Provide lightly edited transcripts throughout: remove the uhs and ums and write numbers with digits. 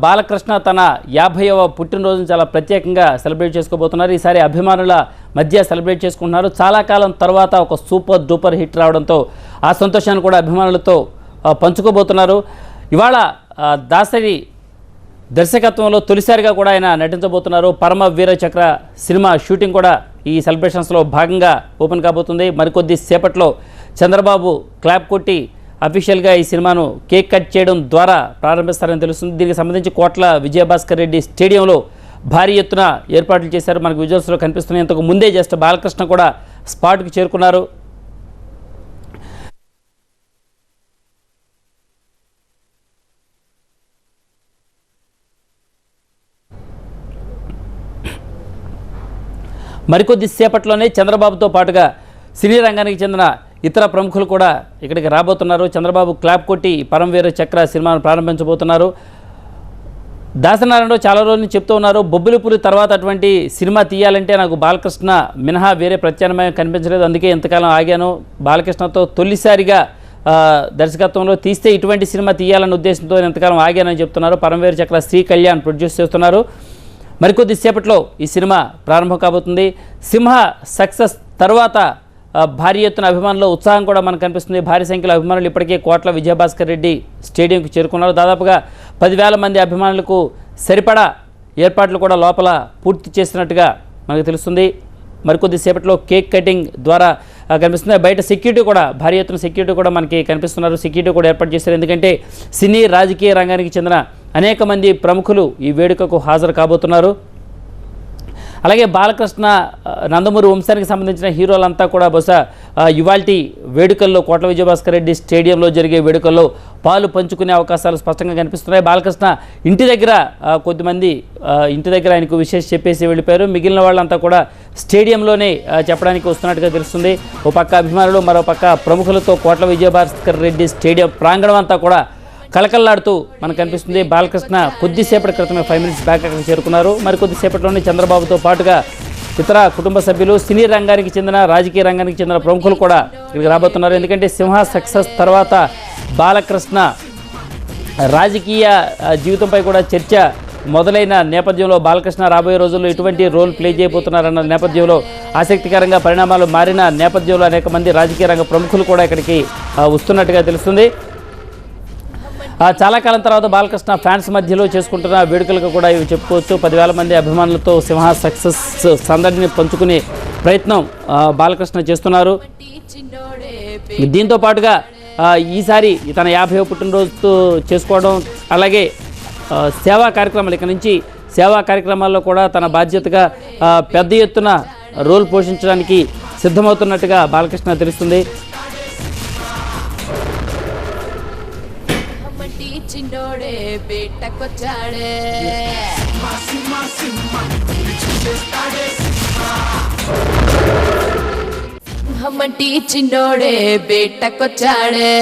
బాలకృష్ణ తన 50వ పుట్టినరోజును చాలా ప్రత్యేకంగా సెలబ్రేట్ చేసుకోబోతున్నారు. ఈసారి అభిమానుల మధ్య సెలబ్రేట్ చేసుకుంటున్నారు. చాలా కాలం తర్వాత ఒక సూపర్ డూపర్ హిట్ రావడంతో ఆ సంతోషాన్ని కూడా అభిమానులతో పంచుకోబోతున్నారు. ఇవాళ దాసరి దర్శకత్వంలో తొలిసారిగా కూడా ఆయన నటించబోతున్నారు. పరమ వీర చక్ర సినిమా షూటింగ్ కూడా ఈ సెలబ్రేషన్స్లో భాగంగా ఓపెన్ కాబోతుంది. మరికొద్ది సేపట్లో చంద్రబాబు క్లాప్ కొట్టి అఫీషియల్గా ఈ సినిమాను కేక్ కట్ చేయడం ద్వారా ప్రారంభిస్తారని తెలుస్తుంది. దీనికి సంబంధించి కోట్ల విజయభాస్కర్ రెడ్డి స్టేడియంలో భారీ ఎత్తున ఏర్పాట్లు చేశారు. మనకు విజువల్స్లో కనిపిస్తున్నాయి. ఇంతకు ముందే జస్ట్ బాలకృష్ణ కూడా స్పాట్కి చేరుకున్నారు. మరికొద్ది సేపట్లోనే చంద్రబాబుతో పాటుగా సినీ రంగానికి చెందిన ఇతర ప్రముఖులు కూడా ఇక్కడికి రాబోతున్నారు. చంద్రబాబు క్లాప్ కొట్టి పరమవీర చక్ర సినిమాను ప్రారంభించబోతున్నారు. దాసనారాయణరావు చాలా రోజుల నుంచి చెప్తూ ఉన్నారు, బొబ్బిలిపులి తర్వాత అటువంటి సినిమా తీయాలంటే నాకు బాలకృష్ణ మినహా వేరే ప్రత్యామ్నాయం కనిపించలేదు, అందుకే ఎంతకాలం ఆగాను. బాలకృష్ణతో తొలిసారిగా దర్శకత్వంలో తీస్తే ఇటువంటి సినిమా తీయాలనే ఉద్దేశంతో ఎంతకాలం ఆగానని చెప్తున్నారు. పరమవీర చక్ర శ్రీ కళ్యాణ్ ప్రొడ్యూస్ చేస్తున్నారు. మరికొద్ది సేపట్లో ఈ సినిమా ప్రారంభం కాబోతుంది. సింహ సక్సెస్ తర్వాత భారీ ఎత్తున అభిమానుల ఉత్సాహం కూడా మనకు కనిపిస్తుంది. భారీ సంఖ్యలో అభిమానులు ఇప్పటికే కోట్ల విజయభాస్కర్ రెడ్డి స్టేడియంకి చేరుకున్నారు. దాదాపుగా 10,000 మంది అభిమానులకు సరిపడా ఏర్పాట్లు కూడా లోపల పూర్తి చేసినట్టుగా మనకు తెలుస్తుంది. మరికొద్ది సేపట్లో కేక్ కటింగ్ ద్వారా కనిపిస్తుంది. బయట సెక్యూరిటీ కూడా భారీ ఎత్తున సెక్యూరిటీ కూడా మనకి కనిపిస్తున్నారు. సెక్యూరిటీ కూడా ఏర్పాటు చేశారు. ఎందుకంటే సినీ రాజకీయ రంగానికి చెందిన అనేక మంది ప్రముఖులు ఈ వేడుకకు హాజరు కాబోతున్నారు. అలాగే బాలకృష్ణ నందమూరి వంశానికి సంబంధించిన హీరోలంతా కూడా బహుశా ఇవాల్టి వేడుకల్లో కోట్ల విజయభాస్కర్ రెడ్డి స్టేడియంలో జరిగే వేడుకల్లో పాలు పంచుకునే అవకాశాలు స్పష్టంగా కనిపిస్తున్నాయి. బాలకృష్ణ ఇంటి దగ్గర కొద్దిమంది ఇంటి దగ్గర ఆయనకు విశేష చెప్పేసి వెళ్ళిపోయారు. మిగిలిన వాళ్ళంతా కూడా స్టేడియంలోనే చెప్పడానికి వస్తున్నట్టుగా తెలుస్తుంది. ఓ పక్క అభిమానులు, మరో పక్క ప్రముఖులతో కోట్ల విజయభాస్కర్ రెడ్డి స్టేడియం ప్రాంగణం అంతా కూడా కలకల్లాడుతూ మనకు కనిపిస్తుంది. బాలకృష్ణ కొద్దిసేపటి క్రితమే 5 minutes బ్యాక్ అక్కడికి చేరుకున్నారు. మరి కొద్దిసేపట్లోనే చంద్రబాబుతో పాటుగా ఇతర కుటుంబ సభ్యులు, సినీ రంగానికి చెందిన, రాజకీయ రంగానికి చెందిన ప్రముఖులు కూడా ఇక్కడికి రాబోతున్నారు. ఎందుకంటే సింహ సక్సెస్ తర్వాత బాలకృష్ణ రాజకీయ జీవితంపై కూడా చర్చ మొదలైన నేపథ్యంలో బాలకృష్ణ రాబోయే రోజుల్లో ఇటువంటి రోల్ ప్లే చేయబోతున్నారన్న నేపథ్యంలో ఆసక్తికరంగా పరిణామాలు మారిన నేపథ్యంలో అనేక మంది రాజకీయ రంగ ప్రముఖులు కూడా ఇక్కడికి వస్తున్నట్టుగా తెలుస్తుంది. చాలా కాలం తర్వాత బాలకృష్ణ ఫ్యాన్స్ మధ్యలో చేసుకుంటున్న వేడుకలకు కూడా ఇవి చెప్పుకోవచ్చు. 10,000 మంది అభిమానులతో సింహ సక్సెస్ సందడిని పంచుకునే ప్రయత్నం బాలకృష్ణ చేస్తున్నారు. దీంతో పాటుగా ఈసారి తన 50వ పుట్టినరోజు చేసుకోవడం, అలాగే సేవా కార్యక్రమాలు, ఇక నుంచి సేవా కార్యక్రమాల్లో కూడా తన బాధ్యతగా పెద్ద ఎత్తున రోల్ పోషించడానికి సిద్ధమవుతున్నట్టుగా బాలకృష్ణ తెలుస్తుంది. చిన్నోడే బేటకొచ్చాడే హమ్మటి చిన్నోడే బేటకొచ్చాడే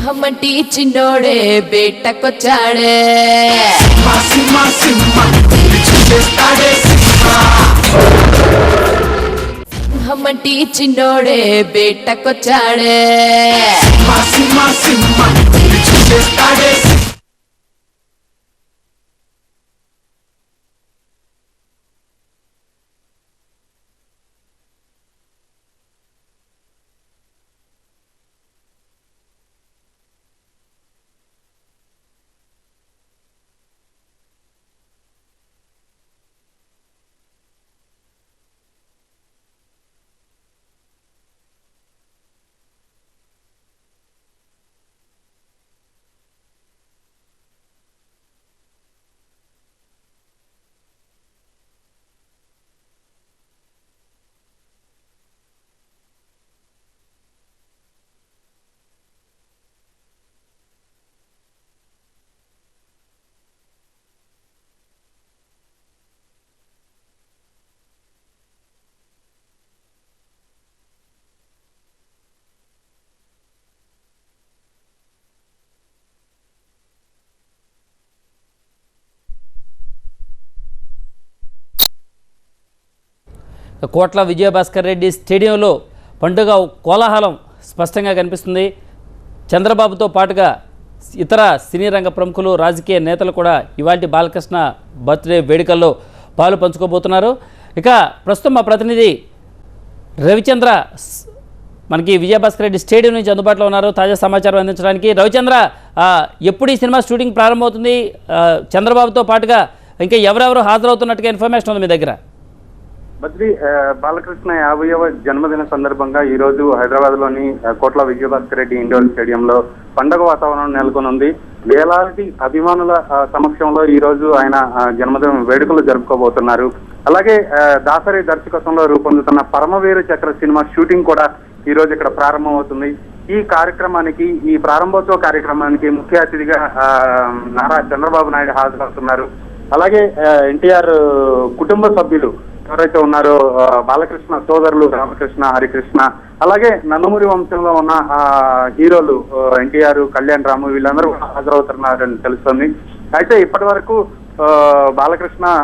హమ్మటి చిన్నోడే బేటకొచ్చాడే హమ్మటి చిన్నోడే బేటకొచ్చాడే కోట్ల విజయభాస్కర్ రెడ్డి స్టేడియంలో పండుగ కోలాహలం స్పష్టంగా కనిపిస్తుంది. చంద్రబాబుతో పాటుగా ఇతర సినీ రంగ ప్రముఖులు, రాజకీయ నేతలు కూడా ఇవాల్టి బాలకృష్ణ బర్త్డే వేడుకల్లో పాలు పంచుకోబోతున్నారు. ఇక ప్రస్తుతం మా ప్రతినిధి రవిచంద్ర మనకి విజయభాస్కర్ రెడ్డి స్టేడియం నుంచి అందుబాటులో ఉన్నారు తాజా సమాచారం అందించడానికి. రవిచంద్ర, ఎప్పుడు ఈ సినిమా షూటింగ్ ప్రారంభమవుతుంది? చంద్రబాబుతో పాటుగా ఇంకా ఎవరెవరు హాజరవుతున్నట్టుగా ఇన్ఫర్మేషన్ ఉంది మీ దగ్గర? బద్రి, బాలకృష్ణ 50వ జన్మదిన సందర్భంగా ఈ రోజు హైదరాబాద్ లోని కోట్ల విజయభాస్కర్ రెడ్డి ఇండోర్ స్టేడియంలో పండుగ వాతావరణం నెలకొనుంది. వేలాది అభిమానుల సమక్షంలో ఈ రోజు ఆయన జన్మదిన వేడుకలు జరుపుకోబోతున్నారు. అలాగే దాసరి దర్శకత్వంలో రూపొందుతున్న పరమవీర చక్ర సినిమా షూటింగ్ కూడా ఈ రోజు ఇక్కడ ప్రారంభమవుతుంది. ఈ ప్రారంభోత్సవ కార్యక్రమానికి ముఖ్య అతిథిగా నారా చంద్రబాబు నాయుడు హాజరవుతున్నారు. అలాగే ఎన్టీఆర్ కుటుంబ సభ్యులు ఎవరైతే ఉన్నారో బాలకృష్ణ సోదరులు రామకృష్ణ, హరికృష్ణ, అలాగే నందమూరి వంశంలో ఉన్న హీరోలు ఎన్టీఆర్, కళ్యాణ్ రాము వీళ్ళందరూ హాజరవుతున్నారని తెలుస్తుంది. అయితే ఇప్పటి వరకు బాలకృష్ణ